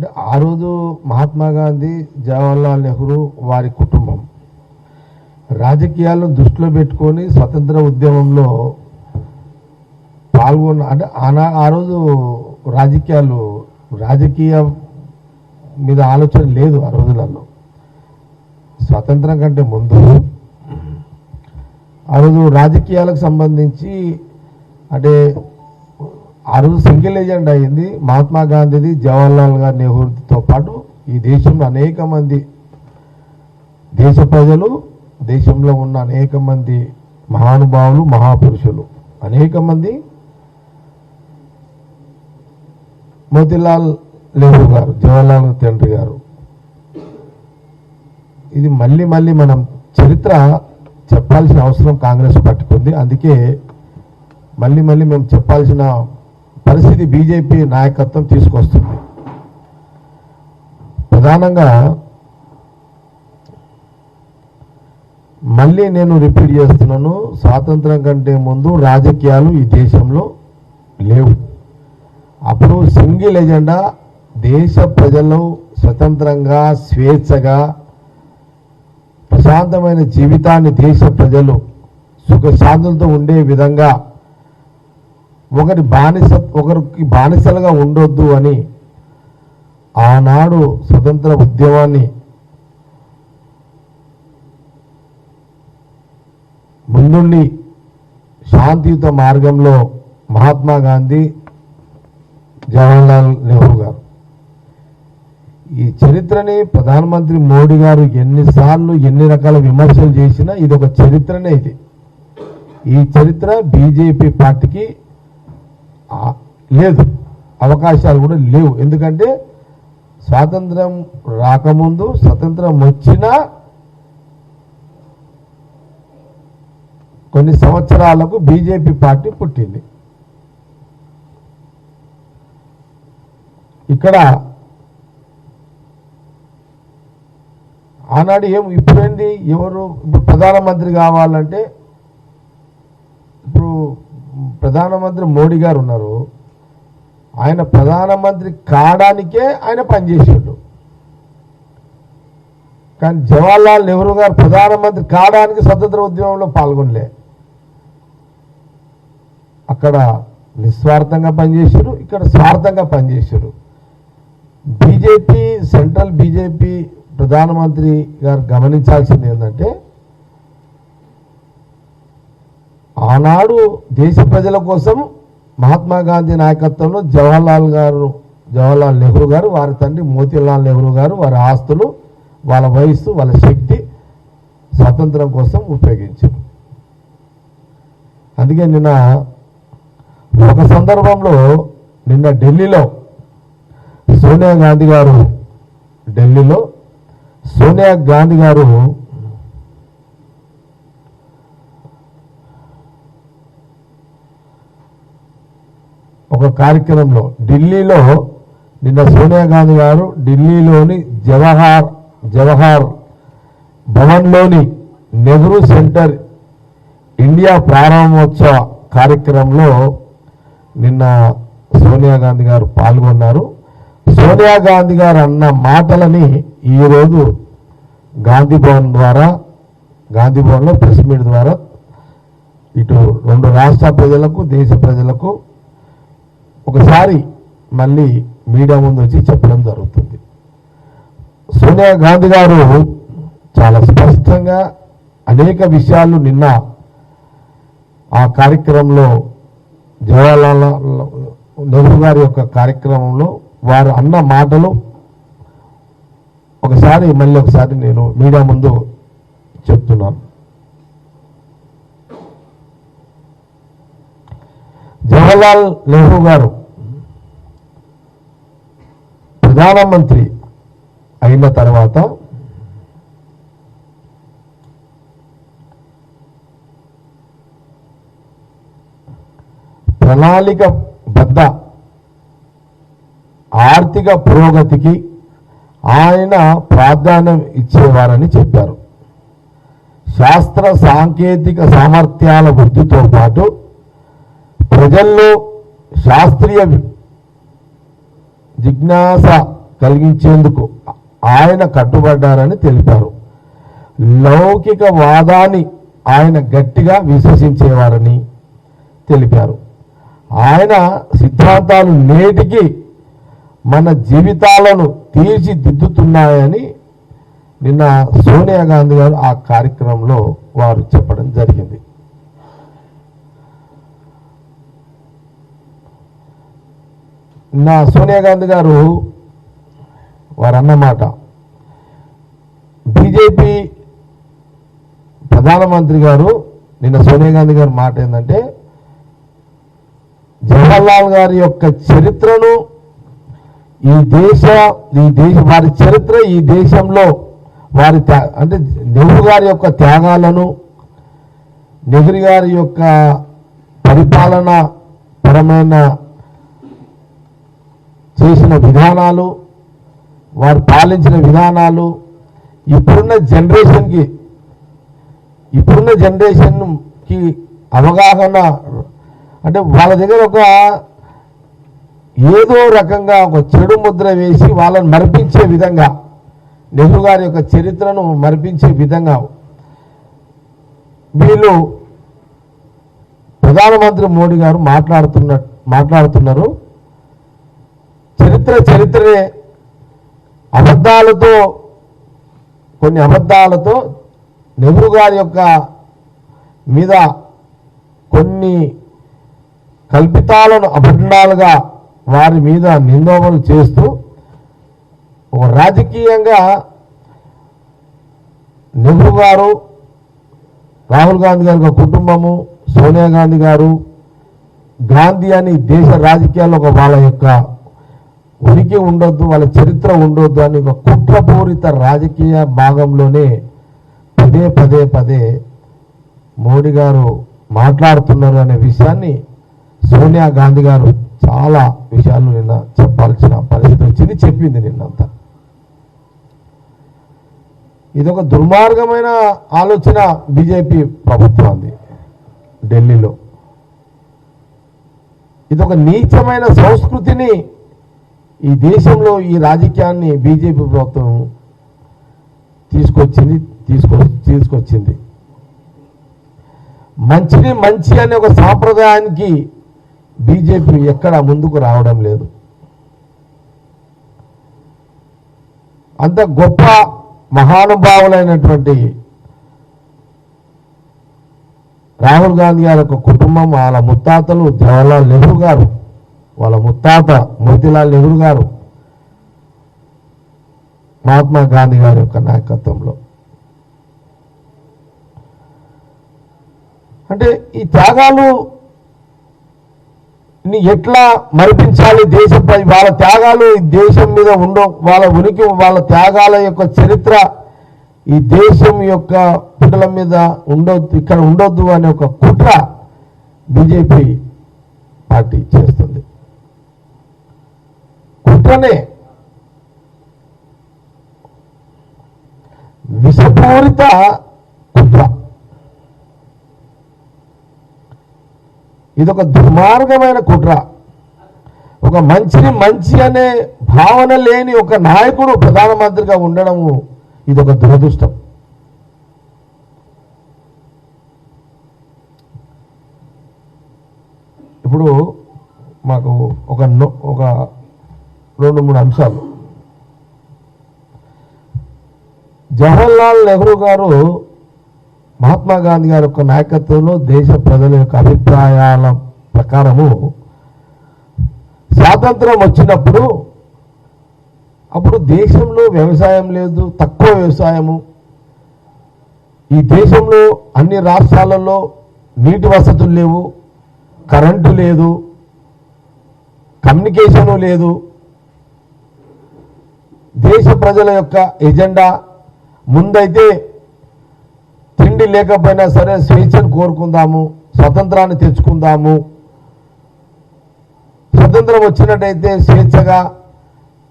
అంటే ఆ రోజు మహాత్మా గాంధీ, జవహర్లాల్ నెహ్రూ వారి కుటుంబం రాజకీయాలను దృష్టిలో పెట్టుకొని స్వతంత్ర ఉద్యమంలో పాల్గొన్న, అంటే ఆ రోజు రాజకీయ మీద ఆలోచన లేదు ఆ రోజులలో. స్వాతంత్రం కంటే ముందు ఆ రోజు రాజకీయాలకు సంబంధించి అంటే ఆ రోజు సింగిల్ ఏజెండా అయింది మహాత్మా గాంధీది, జవహర్లాల్ నెహ్రూతో పాటు ఈ దేశంలో అనేక మంది దేశ ప్రజలు, దేశంలో ఉన్న అనేక మంది మహానుభావులు, మహాపురుషులు, అనేక మంది, మోతీలాల్ నెహ్రూ గారు, జవహర్లాల్ తండ్రి గారు. ఇది మళ్ళీ మనం చరిత్ర చెప్పాల్సిన అవసరం కాంగ్రెస్ పార్టీకి ఉంది. అందుకే మళ్ళీ మేము చెప్పాల్సిన పరిస్థితి బీజేపీ నాయకత్వం తీసుకొస్తుంది. ప్రధానంగా మళ్ళీ నేను రిపీట్ చేస్తున్నాను, స్వాతంత్రం కంటే ముందు రాజకీయాలు ఈ దేశంలో లేవు. అప్పుడు సింగిల్ ఎజెండా దేశ ప్రజలు స్వతంత్రంగా, స్వేచ్ఛగా, ప్రశాంతమైన జీవితాన్ని దేశ ప్రజలు సుఖశాంతులతో ఉండే విధంగా ఒకరికి బానిసలుగా ఉండొద్దు అని ఆనాడు స్వతంత్ర ఉద్యమాన్ని ముందుండి శాంతియుత మార్గంలో మహాత్మా గాంధీ, జవహర్లాల్ నెహ్రూ గారు. ఈ చరిత్రని ప్రధానమంత్రి మోడీ గారు ఎన్నిసార్లు ఎన్ని రకాల విమర్శలు చేసినా ఇది ఒక చరిత్రనే. ఈ చరిత్ర బీజేపీ పార్టీకి లేదు, అవకాశాలు కూడా లేవు. ఎందుకంటే స్వాతంత్రం రాకముందు, స్వతంత్రం వచ్చినా కొన్ని సంవత్సరాలకు బీజేపీ పార్టీ పుట్టింది. ఇక్కడ ఆనాడు ఇప్పుడేంది, ఇప్పుడు ప్రధానమంత్రి కావాలంటే ఇప్పుడు ప్రధానమంత్రి మోడీ గారు ఉన్నారు, ఆయన ప్రధానమంత్రి కావడానికే ఆయన పనిచేసాడు. కానీ జవహర్లాల్ నెహ్రూ గారు ప్రధానమంత్రి కావడానికి స్వతంత్ర ఉద్యమంలో పాల్గొనలే. అక్కడ నిస్వార్థంగా పనిచేశారు, ఇక్కడ స్వార్థంగా పనిచేశారు. సెంట్రల్ బీజేపీ ప్రధానమంత్రి గారు గమనించాల్సింది ఏంటంటే, ఆనాడు దేశ ప్రజల కోసం మహాత్మా గాంధీ నాయకత్వంలో జవహర్లాల్ నెహ్రూ గారు, వారి తండ్రి మోతీలాల్ నెహ్రూ గారు వారి ఆస్తులు, వాళ్ళ వయస్సు, వాళ్ళ శక్తి స్వాతంత్రం కోసం ఉపయోగించారు. అందుకే ఒక సందర్భంలో ఢిల్లీలో సోనియా గాంధీ గారు ఒక కార్యక్రమంలో సోనియా గాంధీ గారు ఢిల్లీలోని జవహర్ భవన్లోని నెహ్రూ సెంటర్ ఇండియా ప్రారంభోత్సవ కార్యక్రమంలో సోనియా గాంధీ గారు పాల్గొన్నారు. సోనియా గాంధీ గారు అన్న మాటలని ఈరోజు గాంధీ భవన్లో ప్రెస్ మీట్ ద్వారా ఇటు రెండు రాష్ట్ర ప్రజలకు, దేశ ప్రజలకు ఒకసారి మళ్ళీ మీడియా ముందు వచ్చి చెప్పడం జరుగుతుంది. సోనియా గాంధీ గారు చాలా స్పష్టంగా అనేక విషయాలు ఆ కార్యక్రమంలో, జవహర్లాల్ నెహ్రూ గారి యొక్క కార్యక్రమంలో వారు అన్న మాటలు ఒకసారి నేను మీడియా ముందు చెప్తున్నాను. జవహర్లాల్ నెహ్రూ గారు ప్రధానమంత్రి అయిన తర్వాత ప్రణాళికబద్ధ ఆర్థిక పురోగతికి ఆయన ప్రాధాన్యం ఇచ్చేవారని చెప్పారు. శాస్త్ర సాంకేతిక సామర్థ్యాల వృద్ధితో పాటు ప్రజల్లో శాస్త్రీయ జిజ్ఞాస కలిగించేందుకు ఆయన కట్టుబడ్డారని తెలిపారు. లౌకిక వాదాన్ని ఆయన గట్టిగా విశ్వసించేవారని తెలిపారు. ఆయన సిద్ధాంతాలు నేటికి మన జీవితాలను తీర్చిదిద్దుతున్నాయని నిన్న సోనియా గాంధీ గారు ఆ కార్యక్రమంలో వారు చెప్పడం జరిగింది. సోనియా గాంధీ గారు వారు అన్నమాట, బీజేపీ ప్రధానమంత్రి గారు నిన్న సోనియా గాంధీ గారి మాట ఏంటంటే, జవహర్లాల్ గారి యొక్క చరిత్రను వారి చరిత్ర ఈ దేశంలో వారి అంటే నెహ్రూ గారి యొక్క త్యాగాలను, నెహ్రూ గారి యొక్క పరిపాలన పరమైన చేసిన విధానాలు, వారు పాలించిన విధానాలు ఇప్పుడున్న జనరేషన్కి అవగాహన, అంటే వాళ్ళ దగ్గర ఒక ఏదో రకంగా ఒక చెడు ముద్ర వేసి వాళ్ళని మరిపించే విధంగా, నెహ్రూ గారి యొక్క చరిత్రను మరిపించే విధంగా వీళ్ళు ప్రధానమంత్రి మోడీ గారు మాట్లాడుతున్నారు. చరిత్రే కొన్ని అబద్ధాలతో నెహ్రూ గారి యొక్క మీద కొన్ని కల్పితాలను అబద్ధాలుగా వారి మీద నిందోమలు చేస్తూ ఒక రాజకీయంగా నెహ్రూ గారు, రాహుల్ గాంధీ గారి కుటుంబము, సోనియా గాంధీ గారు, గాంధీ అని దేశ రాజకీయాల్లో ఒక వాళ్ళ యొక్క ఉనికి ఉండొద్దు, వాళ్ళ చరిత్ర ఉండొద్దు అని ఒక కుట్రపూరిత రాజకీయ భాగంలోనే పదే మోడీ గారు మాట్లాడుతున్నారు అనే విషయాన్ని సోనియా గాంధీ గారు చాలా విషయాలు నిన్న చెప్పాల్సిన పరిస్థితి వచ్చింది, చెప్పింది నిన్నంతా. ఇదొక దుర్మార్గమైన ఆలోచన బీజేపీ ప్రభుత్వాన్ని ఢిల్లీలో. ఇదొక నీచమైన సంస్కృతిని ఈ దేశంలో, ఈ రాజకీయాన్ని బీజేపీ ప్రభుత్వం తీసుకొచ్చింది. మంచిని మంచి అనే ఒక సాంప్రదాయానికి బీజేపీ ఎక్కడ ముందుకు రావడం లేదు. అంత గొప్ప మహానుభావులైనటువంటి రాహుల్ గాంధీ గారి యొక్క కుటుంబం, వాళ్ళ ముత్తాతలు జవహర్లాల్ నెహ్రూ గారు, వాళ్ళ ముత్తాత మోతీలాల్ నెహ్రూ గారు మహాత్మా గాంధీ గారి యొక్క నాయకత్వంలో, అంటే ఈ త్యాగాలు ఎట్లా మరిపించాలి దేశంపై, వాళ్ళ త్యాగాలు ఈ దేశం మీద వాళ్ళ ఉనికి, వాళ్ళ త్యాగాల యొక్క చరిత్ర ఈ దేశం యొక్క పుటల మీద ఉండొద్దు, ఇక్కడ ఉండొద్దు అనే ఒక కుట్ర బీజేపీ పార్టీ చేస్తుంది. కుట్రనే, విషపూరిత కుట్ర. ఇదొక దుర్మార్గమైన కుట్ర. ఒక మంచిని మంచి అనే భావన లేని ఒక నాయకుడు ప్రధానమంత్రిగా ఉండడము ఇదొక దురదృష్టం. ఇప్పుడు మాకు ఒక 2-3 అంశాలు. జవహర్లాల్ నెహ్రూ గారు మహాత్మా గాంధీ గారి యొక్క నాయకత్వంలో దేశ ప్రజల యొక్క అభిప్రాయాల ప్రకారము స్వాతంత్రం వచ్చినప్పుడు అప్పుడు దేశంలో వ్యవసాయం లేదు, తక్కువ వ్యవసాయము. ఈ దేశంలో అన్ని రాష్ట్రాలలో నీటి వసతులు లేవు, కరెంటు లేదు, కమ్యూనికేషను లేదు. దేశ ప్రజల యొక్క ఎజెండా ముందైతే తిండి లేకపోయినా సరే స్వేచ్ఛను కోరుకుందాము, స్వతంత్రాన్ని తెచ్చుకుందాము, స్వతంత్రం వచ్చినట్టయితే స్వేచ్ఛగా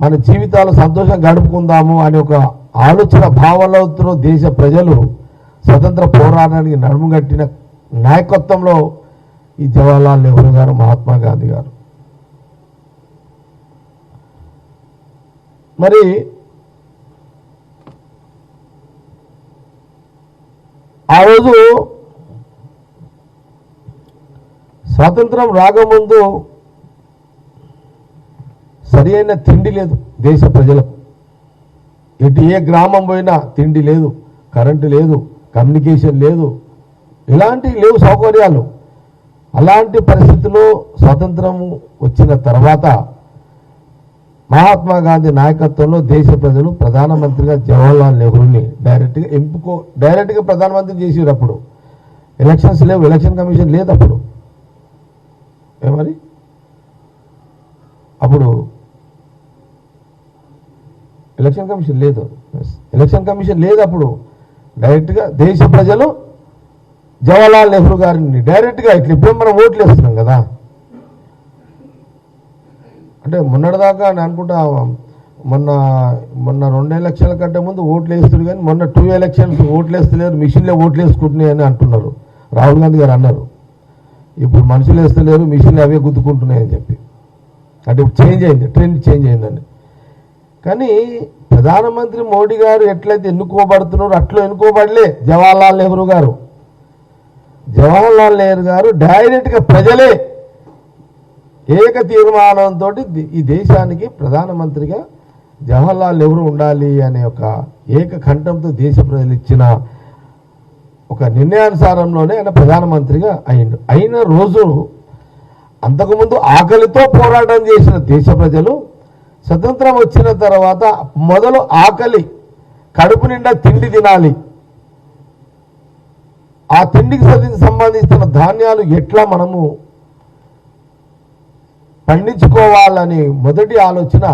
మన జీవితాలు సంతోషంగా గడుపుకుందాము అనే ఒక ఆలోచన భావనతో దేశ ప్రజలు స్వతంత్ర పోరాటానికి నడుముగట్టిన నాయకత్వంలో ఈ జవహర్లాల్ నెహ్రూ గారు, మహాత్మా గాంధీ గారు. మరి ఆ రోజు స్వాతంత్రం రాకముందు సరి అయిన తిండి లేదు దేశ ప్రజలకు. ఎటు ఏ గ్రామం పోయినా తిండి లేదు, కరెంటు లేదు, కమ్యూనికేషన్ లేదు, ఇలాంటివి లేవు సౌకర్యాలు. అలాంటి పరిస్థితుల్లో స్వాతంత్రం వచ్చిన తర్వాత మహాత్మా గాంధీ నాయకత్వంలో దేశ ప్రజలు ప్రధానమంత్రిగా జవహర్లాల్ నెహ్రూని డైరెక్ట్గా ప్రధానమంత్రి చేసారు. అప్పుడు ఎలక్షన్స్ లేవు, ఎలక్షన్ కమిషన్ లేదు అప్పుడు. ఏమని అప్పుడు ఎలక్షన్ కమిషన్ లేదు అప్పుడు. డైరెక్ట్గా దేశ ప్రజలు జవహర్లాల్ నెహ్రూ గారిని డైరెక్ట్గా ఇట్లా ఇప్పుడు మనం ఓట్లు వేస్తున్నాం కదా. అంటే మొన్నటిదాకా నేను అనుకుంటా మొన్న 2 ఎలక్షన్ల కంటే ముందు ఓట్లు వేస్తున్నారు, కానీ మొన్న 2 ఎలక్షన్స్ ఓట్లు వేస్తలేరు, మిషన్లే ఓట్లు వేసుకుంటున్నాయి అని అంటున్నారు. రాహుల్ గాంధీ గారు అన్నారు ఇప్పుడు మనుషులు వేస్తలేరు, మిషన్లు అవే గుద్దుకుంటున్నాయని చెప్పి. అంటే చేంజ్ అయింది, ట్రెండ్ చేంజ్ అయిందండి. కానీ ప్రధానమంత్రి మోడీ గారు ఎట్లయితే ఎన్నుకోబడుతున్నారో అట్లా ఎన్నుకోబడలే జవహర్లాల్ నెహ్రూ గారు. జవహర్లాల్ నెహ్రూ గారు డైరెక్ట్గా ప్రజలే ఏక తీర్మానంతో ఈ దేశానికి ప్రధానమంత్రిగా జవహర్లాల్ నెహ్రూ ఉండాలి అనే ఒక ఏకకంఠంతో దేశ ప్రజలు ఇచ్చిన ఒక నిర్ణయానుసారంలోనే ఆయన ప్రధానమంత్రిగా అయిన రోజు అంతకుముందు ఆకలితో పోరాటం చేసిన దేశ ప్రజలు స్వతంత్రం వచ్చిన తర్వాత మొదలు ఆకలి, కడుపు నిండా తిండి తినాలి, ఆ తిండికి సంబంధించిన ధాన్యాలు ఎట్లా మనము పండించుకోవాలని మొదటి ఆలోచన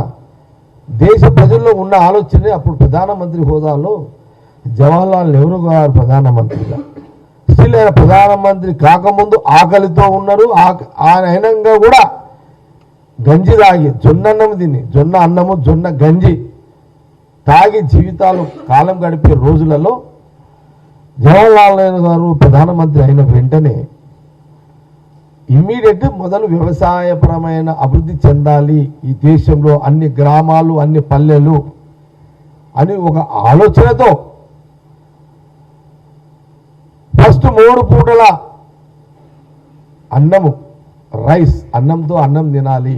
దేశ ప్రజల్లో ఉన్న ఆలోచనే అప్పుడు ప్రధానమంత్రి హోదాలో జవహర్లాల్ నెహ్రూ గారు ప్రధానమంత్రిగా. స్టిల్ ఆయన ప్రధానమంత్రి కాకముందు ఆకలితో ఉన్నారు. ఆయనంగా కూడా గంజి తాగి జొన్నన్నం తిని జొన్న గంజి తాగి జీవితాలు కాలం గడిపే రోజులలో జవహర్లాల్ నెహ్రూ గారు ప్రధానమంత్రి అయిన వెంటనే ఇమ్మీడియట్ మొదలు వ్యవసాయపరమైన అభివృద్ధి చెందాలి ఈ దేశంలో, అన్ని గ్రామాలు అన్ని పల్లెలు అని ఒక ఆలోచనతో ఫస్ట్ 3 పూటల అన్నము, రైస్, అన్నంతో అన్నం తినాలి,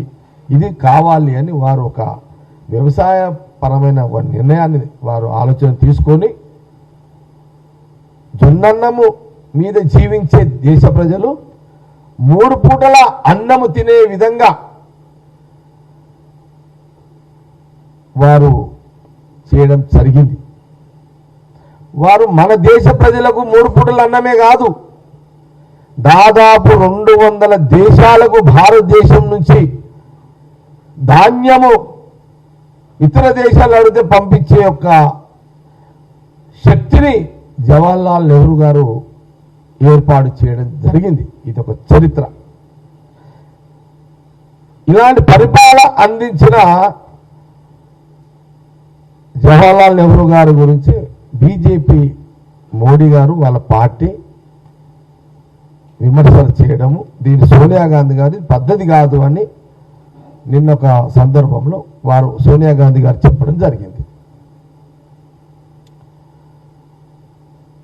ఇది కావాలి అని వారు ఒక వ్యవసాయపరమైన నిర్ణయాన్ని వారు ఆలోచన తీసుకొని జొన్నన్నము మీద జీవించే దేశ ప్రజలు 3 పూటల అన్నము తినే విధంగా వారు చేయడం జరిగింది. వారు మన దేశ ప్రజలకు 3 పూటల అన్నమే కాదు, దాదాపు 200 దేశాలకు భారతదేశం నుంచి ధాన్యము ఇతర దేశాలు అడిగితే పంపించే యొక్క శక్తిని జవహర్లాల్ నెహ్రూ గారు ఏర్పాటు చేయడం జరిగింది. ఇది ఒక చరిత్ర. ఇలాంటి పరిపాలన అందించిన జవహర్లాల్ నెహ్రూ గారి గురించి బీజేపీ మోడీ గారు వాళ్ళ పార్టీ విమర్శలు చేయడము, దీని సోనియా గాంధీ గారి పద్ధతి కాదు అని నిన్న ఒక సందర్భంలో వారు సోనియా గాంధీ గారు చెప్పడం జరిగింది.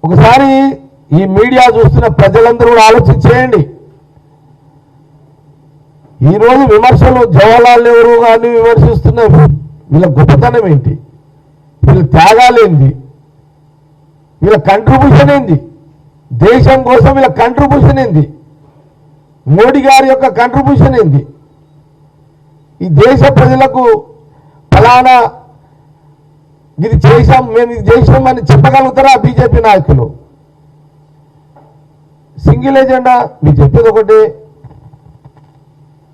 ఒకసారి ఈ మీడియా చూస్తున్న ప్రజలందరూ కూడా ఆలోచన చేయండి. ఈరోజు విమర్శలు జవహర్లాల్ నెహ్రూ గారిని విమర్శిస్తున్న వీళ్ళ గొప్పతనం ఏంటి, వీళ్ళ త్యాగాలేంది, వీళ్ళ కంట్రిబ్యూషన్ ఏంది, దేశం కోసం వీళ్ళ కంట్రిబ్యూషన్ ఏంది, మోడీ గారి యొక్క కంట్రిబ్యూషన్ ఏంది, ఈ దేశ ప్రజలకు ఫలానా ఇది చేశాం, మేము ఇది చేసాం అని చెప్పగలుగుతారా బీజేపీ నాయకులు? సింగిల్ ఎజెండా, మీరు చెప్పేది ఒకటి,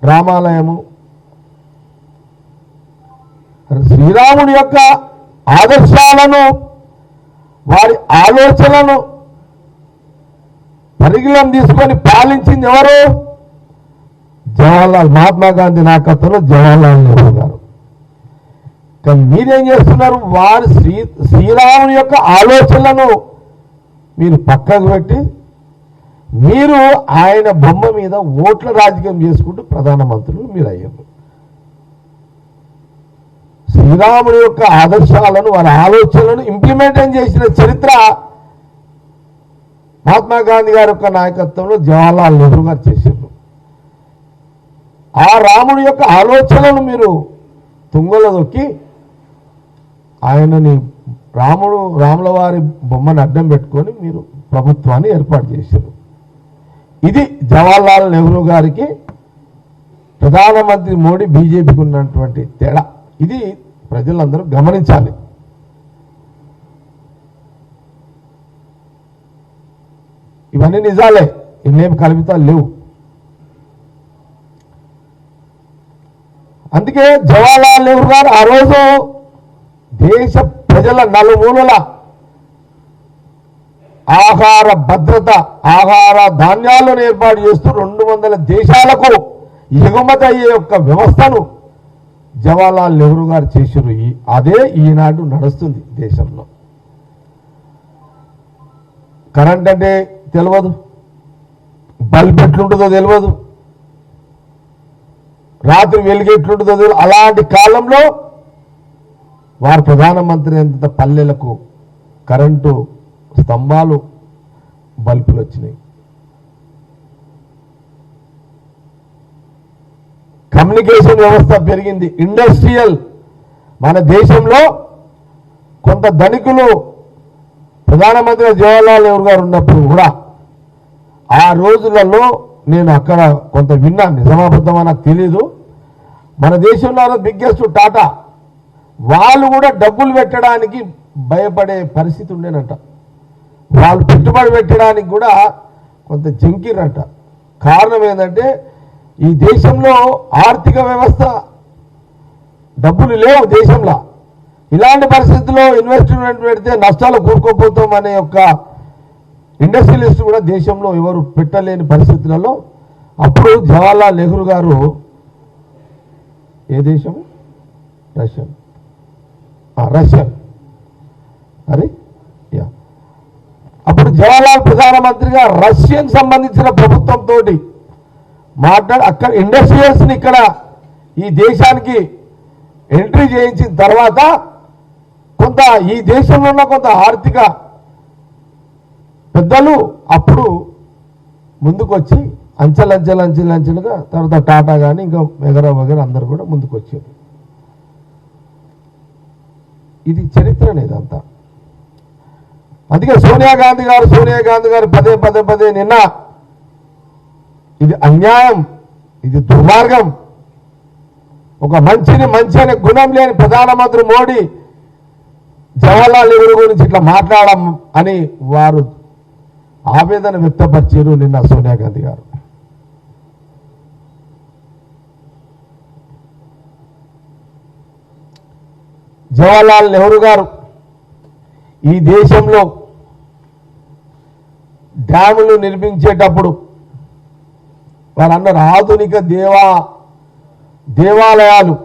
రామాలయము, శ్రీరాముడి యొక్క ఆదర్శాలను వారి ఆలోచనలను పరిగణన తీసుకొని పాలించింది ఎవరు? మహాత్మా గాంధీ నాయకత్వంలో జవహర్లాల్ నెహ్రూ గారు. కానీ మీరేం చేస్తున్నారు? వారి శ్రీరాముని యొక్క ఆలోచనలను మీరు పక్కకు పెట్టి మీరు ఆయన బొమ్మ మీద ఓట్ల రాజకీయం చేసుకుంటూ ప్రధానమంత్రులు మీరు అయ్యారు. శ్రీరాముడి యొక్క ఆదర్శాలను వారి ఆలోచనలను ఇంప్లిమెంట్ చేసిన చరిత్ర మహాత్మా గాంధీ గారి యొక్క నాయకత్వంలో జవహర్లాల్ నెహ్రూ గారు చేశారు. ఆ రాముడి యొక్క ఆలోచనలను మీరు తుంగలో దొక్కి ఆయనని రాముల వారి బొమ్మను అడ్డం పెట్టుకొని మీరు ప్రభుత్వాన్ని ఏర్పాటు చేశారు. ఇది జవహర్లాల్ నెహ్రూ గారికి ప్రధానమంత్రి మోడీ బీజేపీకి ఉన్నటువంటి తేడా. ఇది ప్రజలందరూ గమనించాలి. ఇవన్నీ నిజాలే, ఇన్నేమి కల్పితాలు లేవు. అందుకే జవహర్లాల్ నెహ్రూ గారు ఆ రోజు దేశ ప్రజల నలుమూలల ఆహార భద్రత, ఆహార ధాన్యాలను ఏర్పాటు చేస్తూ 200 దేశాలకు ఎగుమతి అయ్యే యొక్క వ్యవస్థను జవహర్లాల్ నెహ్రూ గారు చేశారు. అదే ఈనాడు నడుస్తుంది దేశంలో. కరెంట్ అంటే తెలియదు, బల్బ్ ఎట్లుంటుందో తెలియదు, రాత్రి వెలుగు ఎట్లుంటుందో తెలియదు. అలాంటి కాలంలో వారు ప్రధానమంత్రి అంత పల్లెలకు కరెంటు స్తంభాలు, బల్బులు వచ్చినాయి. కమ్యూనికేషన్ వ్యవస్థ పెరిగింది. ఇండస్ట్రియల్ మన దేశంలో కొంత ధనికులు ప్రధానమంత్రి జవహర్లాల్ నెహ్రూ గారు ఉన్నప్పుడు కూడా ఆ రోజులలో నేను అక్కడ కొంత విన్నా, నిజామాబాద్మా నాకు తెలీదు, మన దేశంలో బిగ్గెస్ట్ టాటా వాళ్ళు కూడా డబ్బులు పెట్టడానికి భయపడే పరిస్థితి ఉండేనంట. వాళ్ళు పెట్టుబడి పెట్టడానికి కూడా కొంత జంకిరంట. కారణం ఏంటంటే ఈ దేశంలో ఆర్థిక వ్యవస్థ డబ్బులు లేవు దేశంలో. ఇలాంటి పరిస్థితుల్లో ఇన్వెస్ట్మెంట్ పెడితే నష్టాలు కూరుకోపోతాం అనే యొక్క ఇండస్ట్రియలిస్ట్ కూడా దేశంలో ఎవరు పెట్టలేని పరిస్థితులలో అప్పుడు జవహర్లాల్ నెహ్రూ గారు ఏ దేశం రష్యన్ అరే యా అప్పుడు జవహర్లాల్ ప్రధానమంత్రిగా రష్యన్ సంబంధించిన ప్రభుత్వంతో మాట్లాడి అక్కడ ఇండస్ట్రియల్స్ని ఇక్కడ ఈ దేశానికి ఎంట్రీ చేయించిన తర్వాత కొంత ఈ దేశంలో ఉన్న కొంత ఆర్థిక పెద్దలు అప్పుడు ముందుకు వచ్చి అంచెలంచెలుగా తర్వాత టాటా కానీ ఇంకా వగేరా అందరూ కూడా ముందుకు వచ్చారు. ఇది చరిత్రనే ఇదంతా. అందుకే సోనియా గాంధీ గారు పదే నిన్న ఇది అన్యాయం, ఇది దుర్మార్గం, ఒక మంచి అనే గుణం లేని ప్రధానమంత్రి మోడీ జవహర్లాల్ నెహ్రూ గురించి ఇట్లా మాట్లాడడం అని వారు ఆవేదన వ్యక్తపరిచారు నిన్న సోనియా గాంధీ గారు. జవహర్లాల్ నెహ్రూ గారు ఈ దేశంలో డ్యాములు నిర్మించేటప్పుడు వారు అన్నారు ఆధునిక దేవాలయాలు.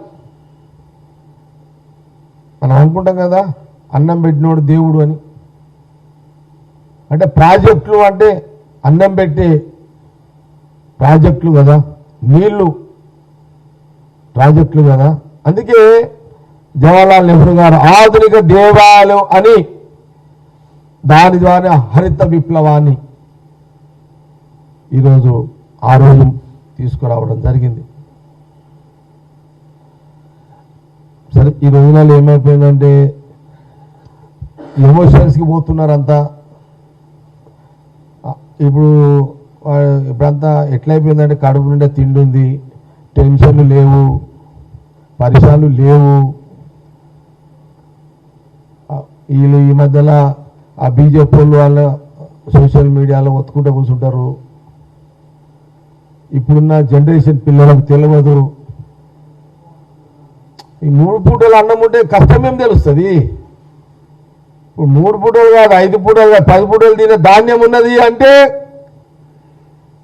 మనం అనుకుంటాం కదా అన్నం పెట్టినోడు దేవుడు అని. అంటే ప్రాజెక్టులు అంటే అన్నం పెట్టే ప్రాజెక్టులు కదా, నీళ్లు ప్రాజెక్టులు కదా. అందుకే జవహర్లాల్ నెహ్రూ గారు ఆధునిక దేవాలయం అని దాని ద్వారా హరిత విప్లవాన్ని ఈరోజు ఆ రోజు తీసుకురావడం జరిగింది. సరే ఈ రోజులలో ఏమైపోయిందంటే ఎమోషన్స్కి పోతున్నారంతా. ఇప్పుడంతా ఎట్లయిపోయిందంటే కడుపు నిండా తిండి ఉంది, టెన్షన్లు లేవు, పరిశ్రమలు లేవు. వీళ్ళు ఈ మధ్యలో ఆ బీజేపీ వాళ్ళ సోషల్ మీడియాలో ఒత్తుకుంటూ కూర్చుంటారు. ఇప్పుడున్న జనరేషన్ పిల్లలకు తెలియదు. ఈ 3 పూటలు అన్నం ఉంటే కష్టమేం తెలుస్తుంది. ఇప్పుడు 3 పూటలు కాదు, 5 పూటలు కాదు, 10 పూటలు తినే ధాన్యం ఉన్నది అంటే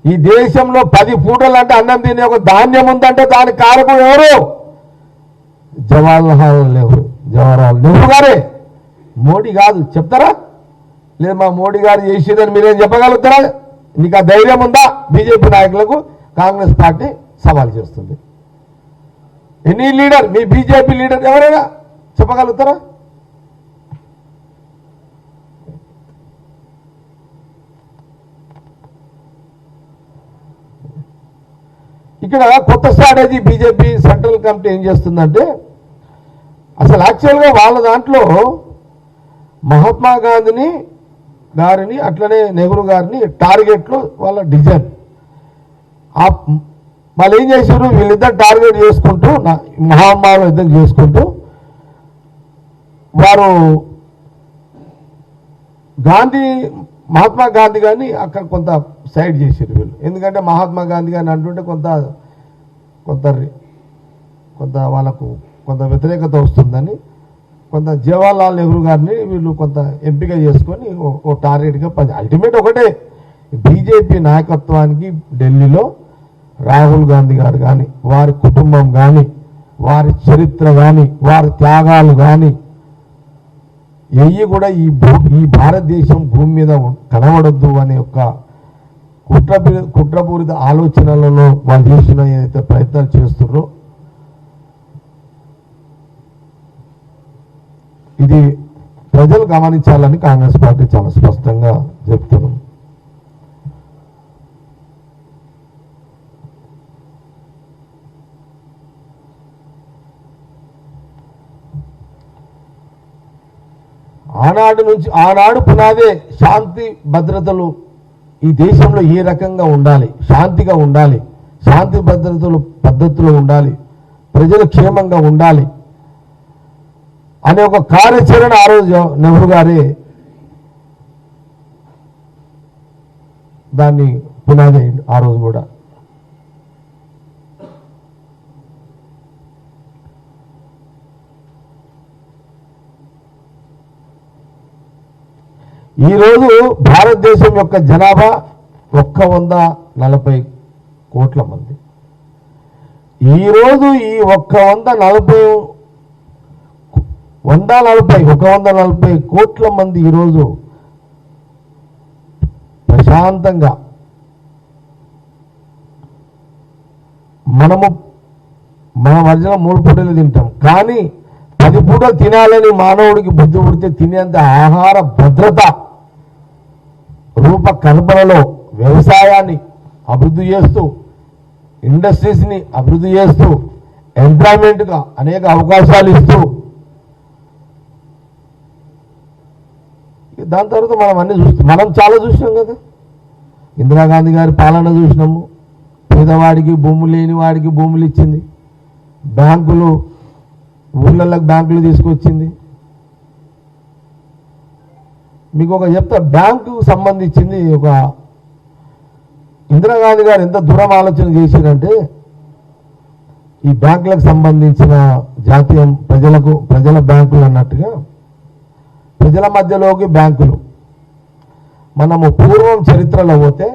ఈ దేశంలో 10 పూటలు అంటే అన్నం తినే ఒక ధాన్యం ఉందంటే దానికి కారకుడు ఎవరు? జవహర్లాల్ నెహ్రూ గారే, మోడీ కాదు. చెప్తారా? లేదు మా మోడీ గారు చేసేదని మీరేం చెప్పగలుగుతారా? నీకు ఆ ధైర్యం ఉందా? బీజేపీ నాయకులకు కాంగ్రెస్ పార్టీ సవాల్ చేస్తుంది. ఎనీ లీడర్, మీ బీజేపీ లీడర్ ఎవరైనా చెప్పగలుగుతారా? ఇక్కడ కొత్త స్ట్రాటజీ బీజేపీ సెంట్రల్ కమిటీ ఏం చేస్తుందంటే, అసలు యాక్చువల్గా వాళ్ళ దాంట్లో మహాత్మా గారిని అట్లనే నెహ్రూ గారిని టార్గెట్లో వాళ్ళ డిజైన్. వాళ్ళు ఏం చేశారు, వీళ్ళిద్దరు టార్గెట్ చేసుకుంటూ మహాత్మాలు యుద్ధం చేసుకుంటూ వారు మహాత్మా గాంధీ గారిని అక్కడ కొంత సైడ్ చేశారు వీళ్ళు. ఎందుకంటే మహాత్మా గాంధీ గారిని అంటుంటే కొంత వాళ్ళకు కొంత వ్యతిరేకత వస్తుందని కొంత జవహర్లాల్ నెహ్రూ గారిని వీళ్ళు కొంత ఎంపిక చేసుకొని ఓ టార్గెట్గా అల్టిమేట్ ఒకటే, బీజేపీ నాయకత్వానికి ఢిల్లీలో రాహుల్ గాంధీ గారు కానీ, వారి కుటుంబం కానీ, వారి చరిత్ర కానీ, వారి త్యాగాలు కానీ కూడా ఈ భారతదేశం భూమి మీద కనబడద్దు అనే ఒక కుట్రపూరిత ఆలోచనలలో వాళ్ళు చేసిన ఏదైతే ప్రయత్నాలు చేస్తున్నారో ఇది ప్రజలు గమనించాలని కాంగ్రెస్ పార్టీ చాలా స్పష్టంగా చెప్తున్నాం. ఆనాడు పునాదే శాంతి భద్రతలు ఈ దేశంలో ఏ రకంగా ఉండాలి, శాంతిగా ఉండాలి, శాంతి భద్రతలు పద్ధతులు ఉండాలి, ప్రజలు క్షేమంగా ఉండాలి అనే ఒక కార్యాచరణ ఆ రోజు నెహ్రూ గారే దాన్ని పునాది అయింది. ఆ రోజు కూడా ఈరోజు భారతదేశం యొక్క జనాభా 140 కోట్ల మంది. ఈరోజు ఈ 140 కోట్ల మంది ఈరోజు ప్రశాంతంగా మన మధ్యలో 3 పూటలు తింటాం, కానీ 10 పూటలు తినాలని మానవుడికి బుద్ధి పుడితే తినేంత ఆహార భద్రత రూపకల్పనలో వ్యవసాయాన్ని అభివృద్ధి చేస్తూ, ఇండస్ట్రీస్ని అభివృద్ధి చేస్తూ, ఎంప్లాయ్మెంట్గా అనేక అవకాశాలు ఇస్తూ, దాని తర్వాత మనం చాలా చూసినాం కదా. ఇందిరాగాంధీ గారి పాలన చూసినాము. పేదవాడికి భూములు లేని వాడికి భూములు ఇచ్చింది, బ్యాంకులు ఊళ్ళకి బ్యాంకులు తీసుకొచ్చింది. మీకు ఒక చెప్తా, బ్యాంకు సంబంధించింది ఒక ఇందిరాగాంధీ గారు ఎంత దూరం ఆలోచన చేశారంటే, ఈ బ్యాంకులకు సంబంధించిన జాతీయం ప్రజల బ్యాంకులు అన్నట్టుగా ప్రజల మధ్యలోకి బ్యాంకులు. మనము పూర్వం చరిత్రలో పోతే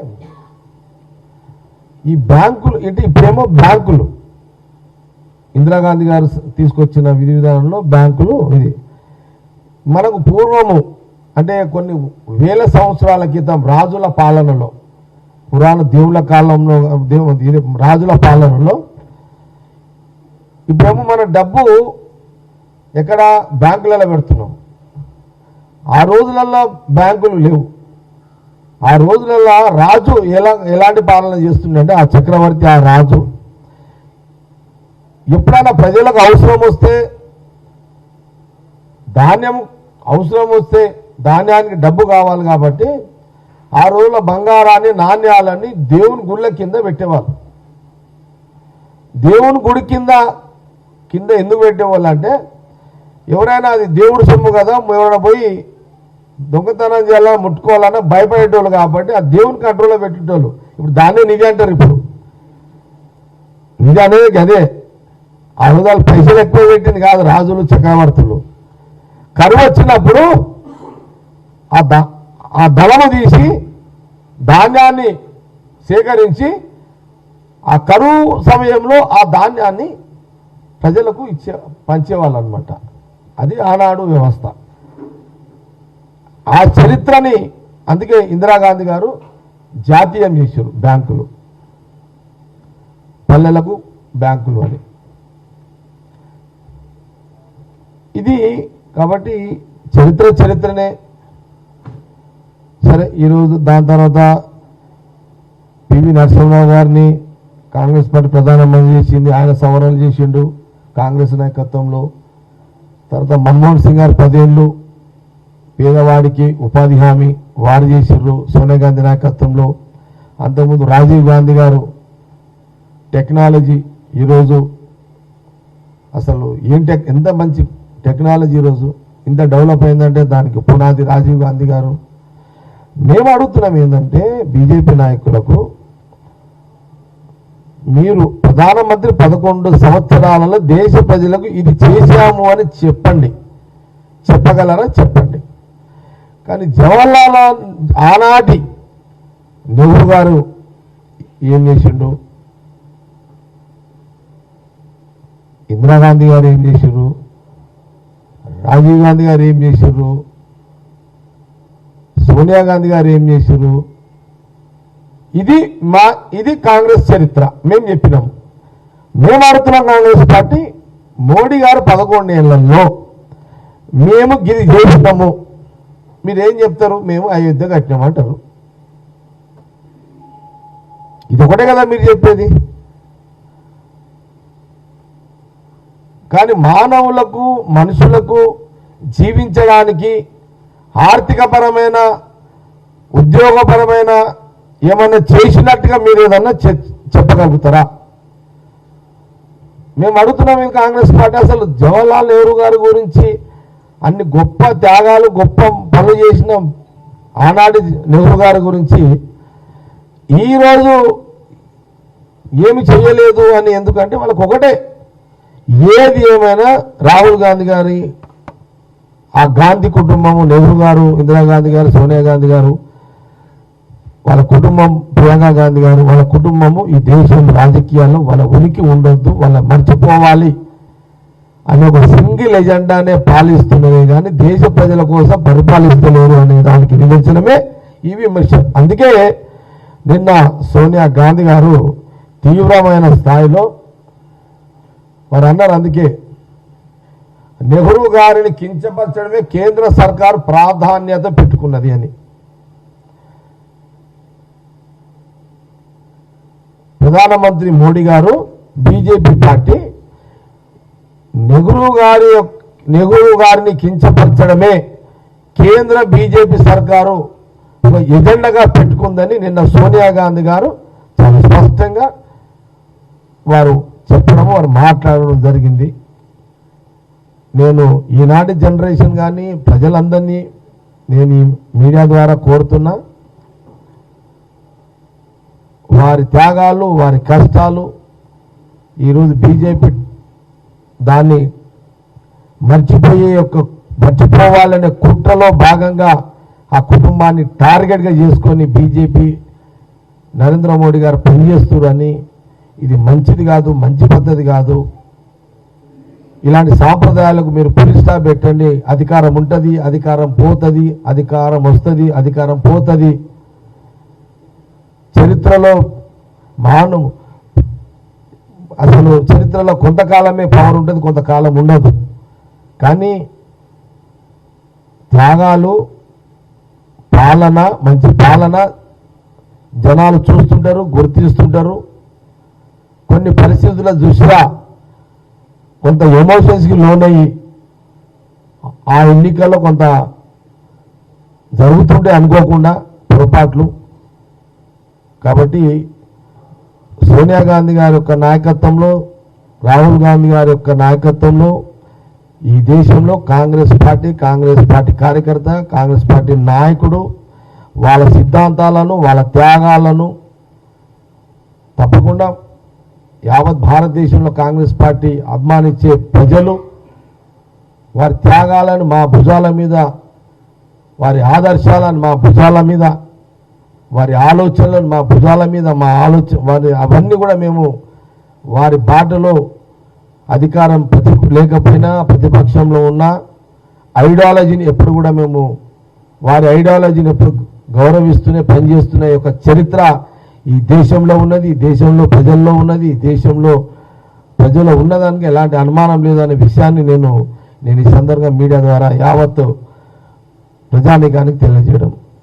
ఈ బ్యాంకులు అంటే ఇప్పుడేమో బ్యాంకులు ఇందిరాగాంధీ గారు తీసుకొచ్చిన విధి విధానంలో బ్యాంకులు ఇది. మనకు పూర్వము అంటే కొన్ని వేల సంవత్సరాల క్రితం రాజుల పాలనలో, పురాణ దేవుళ్ళ కాలంలో, రాజుల పాలనలో ఇప్పుడేమో మన డబ్బు ఎక్కడ బ్యాంకులలో పెడుతున్నాం. ఆ రోజులలో బ్యాంకులు లేవు. ఆ రోజులలో రాజు ఎలాంటి పాలన చేస్తుండే, ఆ చక్రవర్తి, ఆ రాజు ఎప్పుడైనా ప్రజలకు అవసరం వస్తే ధాన్యానికి డబ్బు కావాలి కాబట్టి ఆ రోజుల్లో బంగారాన్ని, నాణ్యాలని దేవుని గుళ్ళ కింద పెట్టేవాళ్ళు. దేవుని గుడి కింద ఎందుకు పెట్టేవాళ్ళు అంటే, ఎవరైనా అది దేవుడు సొమ్ము కదా, ఎవరైనా పోయి దొంగతనం చేయాలని ముట్టుకోవాలన్నా భయపడేటోళ్ళు కాబట్టి ఆ దేవుని కంట్రోల్లో పెట్టేటోళ్ళు. ఇప్పుడు దాన్నే నిధి అంటారు. ఇప్పుడు నిధి అనేది అదే. ఆ రోజు పైసలు ఎక్కువ పెట్టింది కాదు రాజులు, చక్రవర్తులు. కరువు వచ్చినప్పుడు ఆ దళము తీసి ధాన్యాన్ని సేకరించి ఆ కరువు సమయంలో ఆ ధాన్యాన్ని ప్రజలకు పంచేవాళ్ళు అనమాట. అది ఆనాడు వ్యవస్థ. ఆ చరిత్రని అందుకే ఇందిరాగాంధీ గారు జాతీయం చేశారు. బ్యాంకులు, పల్లెలకు బ్యాంకులు అని. ఇది కాబట్టి చరిత్రనే. సరే, ఈరోజు దాని తర్వాత పివి నరసింహరావు గారిని కాంగ్రెస్ పార్టీ ప్రధానమంత్రి చేసింది, ఆయన సవరణలు చేసిండు కాంగ్రెస్ నాయకత్వంలో. తర్వాత మన్మోహన్ సింగ్ గారు 10 ఏళ్ళు పేదవాడికి ఉపాధి హామీ వారు చేసిర్రు సోనియా గాంధీ నాయకత్వంలో. అంతకుముందు రాజీవ్ గాంధీ గారు టెక్నాలజీ, ఈరోజు అసలు ఎంత మంచి టెక్నాలజీ ఈరోజు ఇంత డెవలప్ అయిందంటే దానికి పునాది రాజీవ్ గాంధీ గారు. మేము అడుగుతున్నాం ఏంటంటే బీజేపీ నాయకులకు, మీరు ప్రధానమంత్రి 11 సంవత్సరాలలో దేశ ప్రజలకు ఇది చేశాము అని చెప్పగలరా? చెప్పండి. కానీ జవహర్లాల్ ఆనాటి నెహ్రూ గారు ఏం చేసిండు, ఇందిరాగాంధీ గారు ఏం చేశారు, రాజీవ్ గాంధీ గారు ఏం చేశారు, సోనియా గాంధీ గారు ఏం చేశారు? ఇది కాంగ్రెస్ చరిత్ర. మేము చెప్పినాము. మేము ఆడుతున్నాం కాంగ్రెస్ పార్టీ. మోడీ గారు 11 ఏళ్లలో మేము గిరి చేస్తాము, మీరేం చెప్తారు? మేము అయోధ్య కట్టినామంటారు. ఇది ఒకటే కదా మీరు చెప్పేది. కానీ మానవులకు, మనుషులకు జీవించడానికి ఆర్థికపరమైన, ఉద్యోగపరమైన ఏమన్నా చేసినట్టుగా మీరు ఏదన్నా చెప్పగలుగుతారా? మేము అడుగుతున్నాం ఈ కాంగ్రెస్ పార్టీ. అసలు జవహర్లాల్ నెహ్రూ గారి గురించి అన్ని గొప్ప త్యాగాలు, గొప్ప పనులు చేసిన ఆనాటి నెహ్రూ గారి గురించి ఈరోజు ఏమి చేయలేదు అని. ఎందుకంటే వాళ్ళకు ఒకటే, ఏది ఏమైనా రాహుల్ గాంధీ గారి ఆ గాంధీ కుటుంబము, నెహ్రూ గారు, ఇందిరాగాంధీ గారు, సోనియా గాంధీ గారు, వాళ్ళ కుటుంబం, ప్రియాంక గాంధీ గారు, వాళ్ళ కుటుంబము ఈ దేశం రాజకీయాల్లో వాళ్ళ ఉనికి ఉండొద్దు, వాళ్ళ మర్చిపోవాలి అనే ఒక సింగిల్ ఎజెండానే పాలిస్తున్నదే కానీ దేశ ప్రజల కోసం పరిపాలిస్తలేరు అనే దానికి నిదర్శనమే ఈ విమర్శ. అందుకే నిన్న సోనియా గాంధీ గారు తీవ్రమైన స్థాయిలో వారు అన్నారు, అందుకే నెహ్రూ గారిని కించపరచడమే కేంద్ర సర్కారు ప్రాధాన్యత పెట్టుకున్నది అని. ప్రధానమంత్రి మోడీ గారు, బీజేపీ పార్టీ నెహ్రూ గారిని కించపరచడమే కేంద్ర బీజేపీ సర్కారు ఎజెండాగా పెట్టుకుందని నిన్న సోనియా గాంధీ గారు చాలా స్పష్టంగా వారు చెప్పడము, వారు మాట్లాడడం జరిగింది. నేను ఈనాటి జనరేషన్ కానీ ప్రజలందరినీ నేను ఈ మీడియా ద్వారా కోరుతున్నా, వారి త్యాగాలు, వారి కష్టాలు ఈరోజు బీజేపీ దాన్ని మర్చిపోవాలనే కుట్రలో భాగంగా ఆ కుటుంబాన్ని టార్గెట్గా చేసుకొని బీజేపీ నరేంద్ర మోడీ గారు పనిచేస్తున్నారని, ఇది మంచిది కాదు, మంచి పద్ధతి కాదు. ఇలాంటి సాంప్రదాయాలకు మీరు పులి స్టాప్ పెట్టండి. అధికారం ఉంటుంది, అధికారం పోతుంది, అధికారం వస్తుంది, అధికారం పోతుంది. చరిత్రలో అసలు చరిత్రలో కొంతకాలమే పవర్ ఉంటుంది, కొంతకాలం ఉండదు. కానీ త్యాగాలు, పాలన, మంచి పాలన జనాలు చూస్తుంటారు, గుర్తిస్తుంటారు. కొన్ని పరిస్థితుల దృష్ట్యా కొంత ఎమోషన్స్కి లోనయ్యి ఆ ఎన్నికల్లో కొంత జరుగుతుంటే అనుకోకుండా పొరపాట్లు. కాబట్టి సోనియా గాంధీ గారి యొక్క నాయకత్వంలో, రాహుల్ గాంధీ గారి యొక్క నాయకత్వంలో ఈ దేశంలో కాంగ్రెస్ పార్టీ కార్యకర్త, కాంగ్రెస్ పార్టీ నాయకుడు వాళ్ళ సిద్ధాంతాలను, వాళ్ళ త్యాగాలను తప్పకుండా యావత్ భారతదేశంలో కాంగ్రెస్ పార్టీ అభిమానించే ప్రజలు వారి త్యాగాలను మా భుజాల మీద, వారి ఆదర్శాలను మా భుజాల మీద, వారి ఆలోచనలను మా భుజాల మీద, వారి అవన్నీ కూడా మేము వారి బాటలో అధికారం లేకపోయినా ప్రతిపక్షంలో ఉన్న ఐడియాలజీని ఎప్పుడు కూడా మేము వారి ఐడియాలజీని ఎప్పుడు గౌరవిస్తూనే పనిచేస్తున్న యొక్క చరిత్ర ఈ దేశంలో ఉన్నది, ఈ దేశంలో ప్రజల్లో ఉన్నది, ఈ దేశంలో ప్రజల్లో ఉన్నదానికి ఎలాంటి అనుమానం లేదు అనే విషయాన్ని నేను నేను ఈ సందర్భంగా మీడియా ద్వారా యావత్తు ప్రజానీకానికి తెలియజేయడం